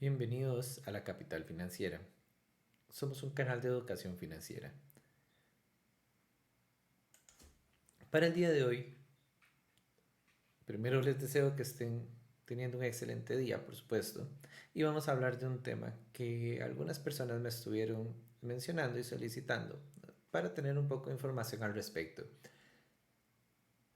Bienvenidos a la Capital Financiera. Somos un canal de educación financiera. Para el día de hoy, primero les deseo que estén teniendo un excelente día, por supuesto, y vamos a hablar de un tema que algunas personas me estuvieron mencionando y solicitando para tener un poco de información al respecto.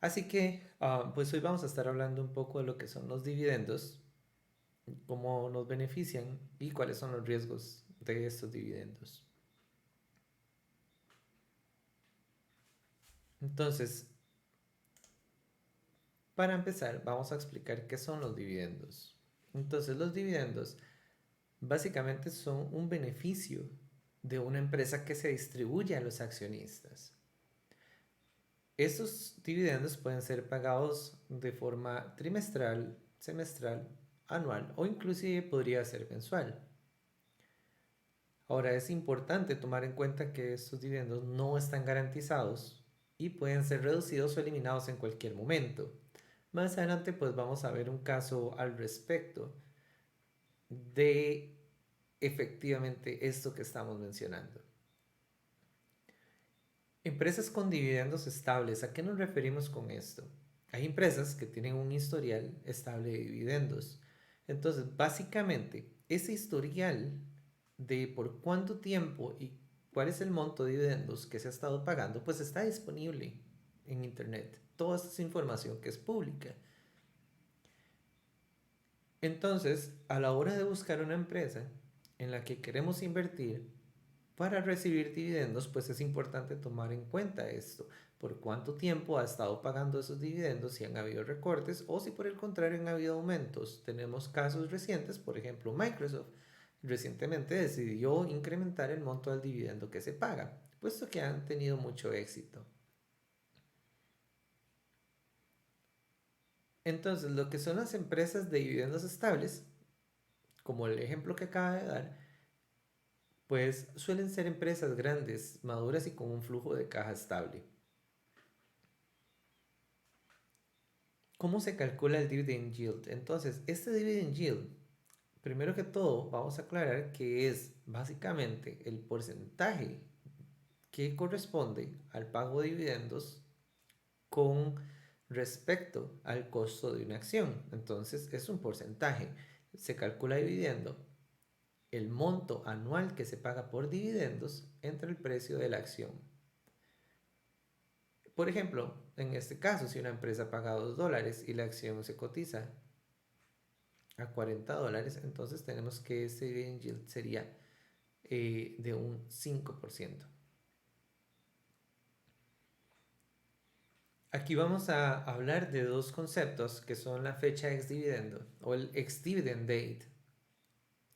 Así que, pues hoy vamos a estar hablando un poco de lo que son los dividendos, cómo nos benefician y cuáles son los riesgos de estos dividendos. Entonces, para empezar, vamos a explicar qué son los dividendos. Entonces, los dividendos básicamente son un beneficio de una empresa que se distribuye a los accionistas. Estos dividendos pueden ser pagados de forma trimestral, semestral, anual o inclusive podría ser mensual. Ahora es importante tomar en cuenta que estos dividendos no están garantizados y pueden ser reducidos o eliminados en cualquier momento. Más adelante pues vamos a ver un caso al respecto de efectivamente esto que estamos mencionando. Empresas con dividendos estables, ¿a qué nos referimos con esto? Hay empresas que tienen un historial estable de dividendos. Entonces, básicamente, ese historial de por cuánto tiempo y cuál es el monto de dividendos que se ha estado pagando, pues está disponible en Internet. Toda esta información que es pública. Entonces, a la hora de buscar una empresa en la que queremos invertir para recibir dividendos, pues es importante tomar en cuenta esto. Por cuánto tiempo ha estado pagando esos dividendos, si han habido recortes o si por el contrario han habido aumentos. Tenemos casos recientes, por ejemplo, Microsoft recientemente decidió incrementar el monto del dividendo que se paga, puesto que han tenido mucho éxito. Entonces, lo que son las empresas de dividendos estables, como el ejemplo que acaba de dar, pues suelen ser empresas grandes, maduras y con un flujo de caja estable. ¿Cómo se calcula el dividend yield? Entonces, este dividend yield, primero que todo, vamos a aclarar que es básicamente el porcentaje que corresponde al pago de dividendos con respecto al costo de una acción. Entonces, es un porcentaje. Se calcula dividiendo el monto anual que se paga por dividendos entre el precio de la acción. Por ejemplo, en este caso, si una empresa paga $2 y la acción se cotiza a $40, entonces tenemos que ese dividend yield sería de un 5%. Aquí vamos a hablar de dos conceptos que son la fecha ex dividendo o el ex dividend date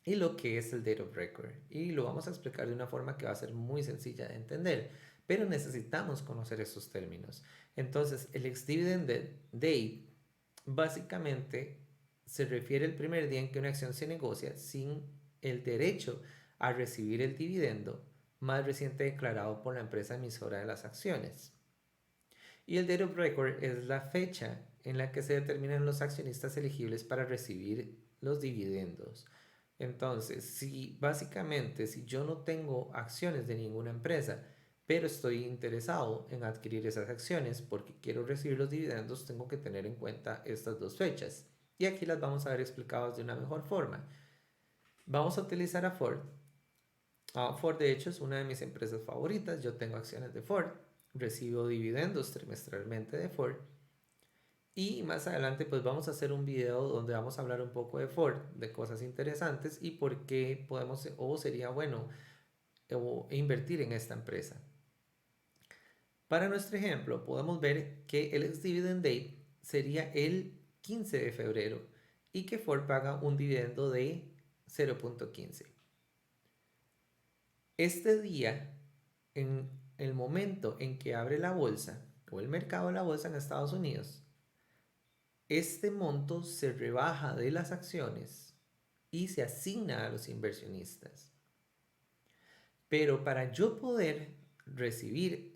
y lo que es el date of record. Y lo vamos a explicar de una forma que va a ser muy sencilla de entender, pero necesitamos conocer esos términos. Entonces, el ex dividend date básicamente se refiere al primer día en que una acción se negocia sin el derecho a recibir el dividendo más reciente declarado por la empresa emisora de las acciones. Y el date of record es la fecha en la que se determinan los accionistas elegibles para recibir los dividendos. Entonces, si básicamente si yo no tengo acciones de ninguna empresa, pero estoy interesado en adquirir esas acciones porque quiero recibir los dividendos, tengo que tener en cuenta estas dos fechas. Y aquí las vamos a ver explicadas de una mejor forma. Vamos a utilizar a Ford. Ford de hecho es una de mis empresas favoritas. Yo tengo acciones de Ford. Recibo dividendos trimestralmente de Ford. Y más adelante pues vamos a hacer un video donde vamos a hablar un poco de Ford, de cosas interesantes y por qué podemos o sería bueno invertir en esta empresa. Para nuestro ejemplo podemos ver que el ex-dividend date sería el 15 de febrero y que Ford paga un dividendo de 0.15. Este día, en el momento en que abre la bolsa o el mercado de la bolsa en Estados Unidos, este monto se rebaja de las acciones y se asigna a los inversionistas. Pero para yo poder recibir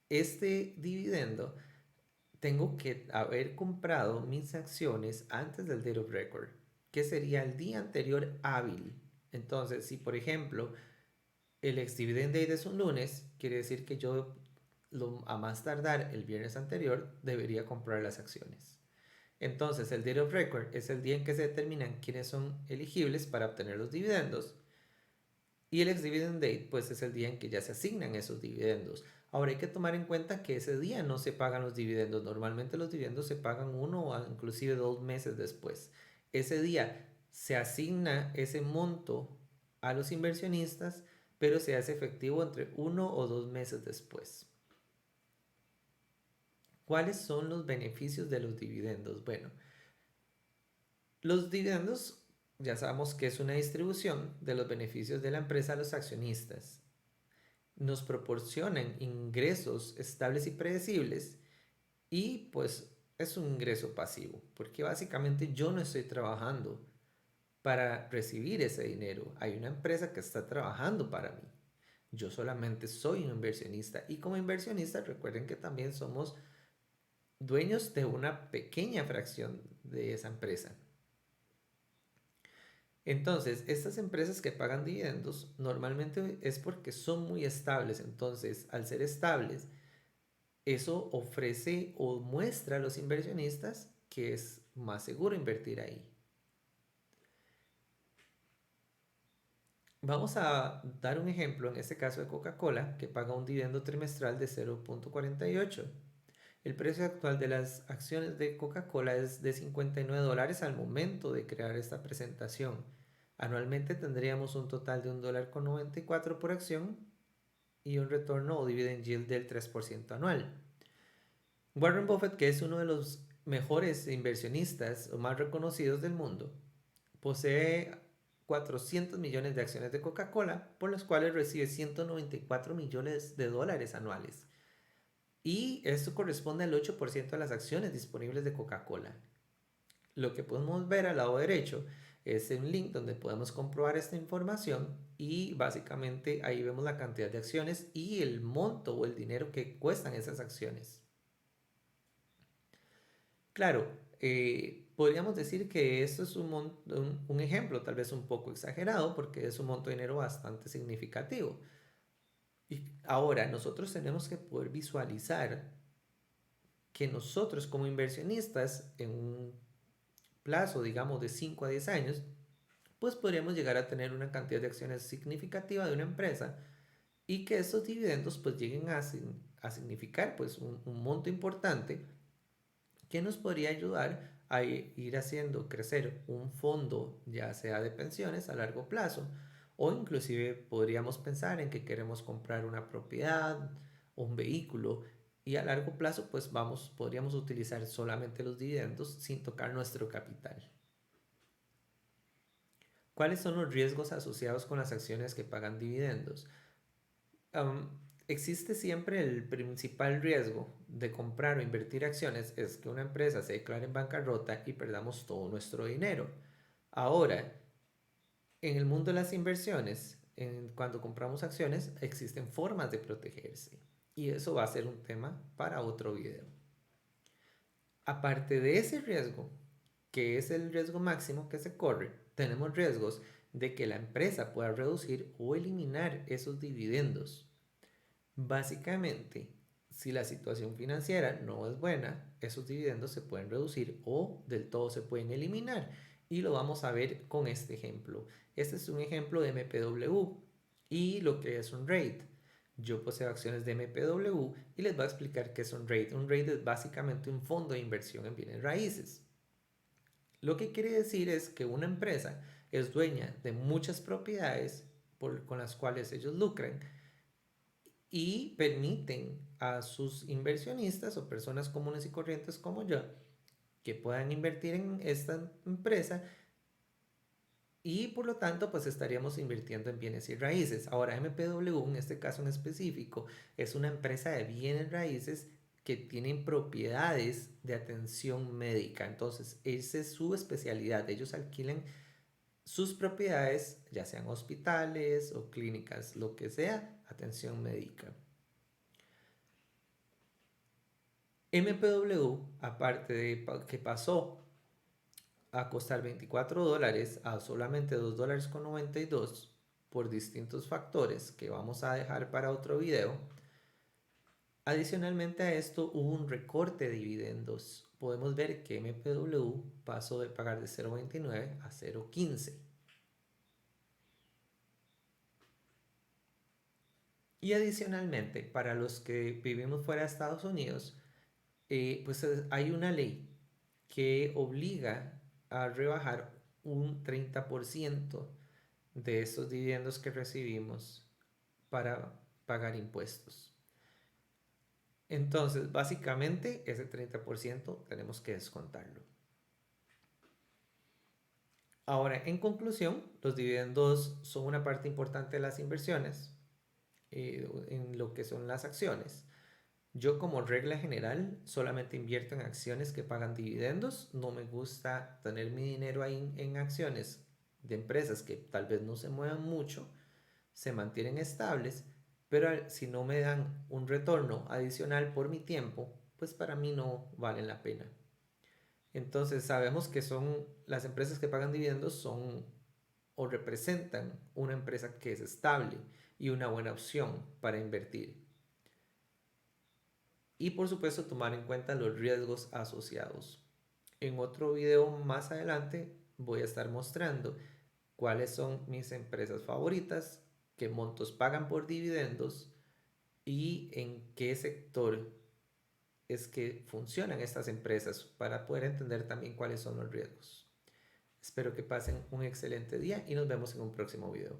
este dividendo, tengo que haber comprado mis acciones antes del date of record. que sería el día anterior hábil. Entonces, si por ejemplo el ex dividend date es un lunes, quiere decir que yo a más tardar el viernes anterior debería comprar las acciones. Entonces, el date of record es el día en que se determinan quiénes son elegibles para obtener los dividendos. Y el ex dividend date, pues es el día en que ya se asignan esos dividendos. Ahora hay que tomar en cuenta que ese día no se pagan los dividendos. Normalmente los dividendos se pagan 1 o inclusive 2 meses después. Ese día se asigna ese monto a los inversionistas, pero se hace efectivo entre 1 o 2 meses después. ¿Cuáles son los beneficios de los dividendos? Bueno, los dividendos ya sabemos que es una distribución de los beneficios de la empresa a los accionistas. Nos proporcionan ingresos estables y predecibles y pues es un ingreso pasivo, porque básicamente yo no estoy trabajando para recibir ese dinero. Hay una empresa que está trabajando para mí. Yo solamente soy un inversionista y como inversionista recuerden que también somos dueños de una pequeña fracción de esa empresa. Entonces, estas empresas que pagan dividendos normalmente es porque son muy estables. Entonces, al ser estables, eso ofrece o muestra a los inversionistas que es más seguro invertir ahí. Vamos a dar un ejemplo, en este caso de Coca-Cola, que paga un dividendo trimestral de 0.48. El precio actual de las acciones de Coca-Cola es de $59 al momento de crear esta presentación. Anualmente tendríamos un total de $1.94 por acción y un retorno o dividend yield del 3% anual. Warren Buffett, que es uno de los mejores inversionistas o más reconocidos del mundo, posee 400 millones de acciones de Coca-Cola, por las cuales recibe $194 millones anuales. Y esto corresponde al 8% de las acciones disponibles de Coca-Cola. Lo que podemos ver al lado derecho es un link donde podemos comprobar esta información y básicamente ahí vemos la cantidad de acciones y el monto o el dinero que cuestan esas acciones. Claro, podríamos decir que esto es un ejemplo tal vez un poco exagerado porque es un monto de dinero bastante significativo. Y ahora nosotros tenemos que poder visualizar que nosotros como inversionistas en un plazo, digamos, de 5 a 10 años, pues podríamos llegar a tener una cantidad de acciones significativa de una empresa y que estos dividendos pues lleguen a significar pues un monto importante que nos podría ayudar a ir haciendo crecer un fondo, ya sea de pensiones a largo plazo, o inclusive podríamos pensar en que queremos comprar una propiedad o un vehículo y a largo plazo pues podríamos utilizar solamente los dividendos sin tocar nuestro capital. ¿Cuáles son los riesgos asociados con las acciones que pagan dividendos? Um, Existe siempre el principal riesgo de comprar o invertir acciones es que una empresa se declare en bancarrota y perdamos todo nuestro dinero. Ahora, en el mundo de las inversiones, cuando compramos acciones, existen formas de protegerse y eso va a ser un tema para otro video. Aparte de ese riesgo, que es el riesgo máximo que se corre, tenemos riesgos de que la empresa pueda reducir o eliminar esos dividendos. Básicamente, si la situación financiera no es buena, esos dividendos se pueden reducir o del todo se pueden eliminar. Y lo vamos a ver con este ejemplo. Este es un ejemplo de MPW y lo que es un REIT. Yo poseo acciones de MPW y les voy a explicar qué es un REIT. Un REIT es básicamente un fondo de inversión en bienes raíces. Lo que quiere decir es que una empresa es dueña de muchas propiedades con las cuales ellos lucran y permiten a sus inversionistas o personas comunes y corrientes como yo que puedan invertir en esta empresa y por lo tanto pues estaríamos invirtiendo en bienes y raíces. Ahora MPW en este caso en específico es una empresa de bienes raíces que tienen propiedades de atención médica. Entonces esa es su especialidad. Ellos alquilan sus propiedades, ya sean hospitales o clínicas, lo que sea, atención médica. MPW, aparte de que pasó a costar $24 a solamente $2.92 por distintos factores que vamos a dejar para otro video. Adicionalmente a esto hubo un recorte de dividendos. Podemos ver que MPW pasó de pagar de 0.29 a 0.15. Y adicionalmente, para los que vivimos fuera de Estados Unidos, pues hay una ley que obliga a rebajar un 30% de esos dividendos que recibimos para pagar impuestos. Entonces, básicamente, ese 30% tenemos que descontarlo. Ahora, en conclusión, los dividendos son una parte importante de las inversiones en lo que son las acciones. Yo como regla general solamente invierto en acciones que pagan dividendos. No me gusta tener mi dinero ahí en acciones de empresas que tal vez no se muevan mucho, se mantienen estables, pero si no me dan un retorno adicional por mi tiempo, pues para mí no valen la pena. Entonces sabemos que son las empresas que pagan dividendos son o representan una empresa que es estable y una buena opción para invertir. Y por supuesto tomar en cuenta los riesgos asociados. En otro video más adelante voy a estar mostrando cuáles son mis empresas favoritas, qué montos pagan por dividendos y en qué sector es que funcionan estas empresas para poder entender también cuáles son los riesgos. Espero que pasen un excelente día y nos vemos en un próximo video.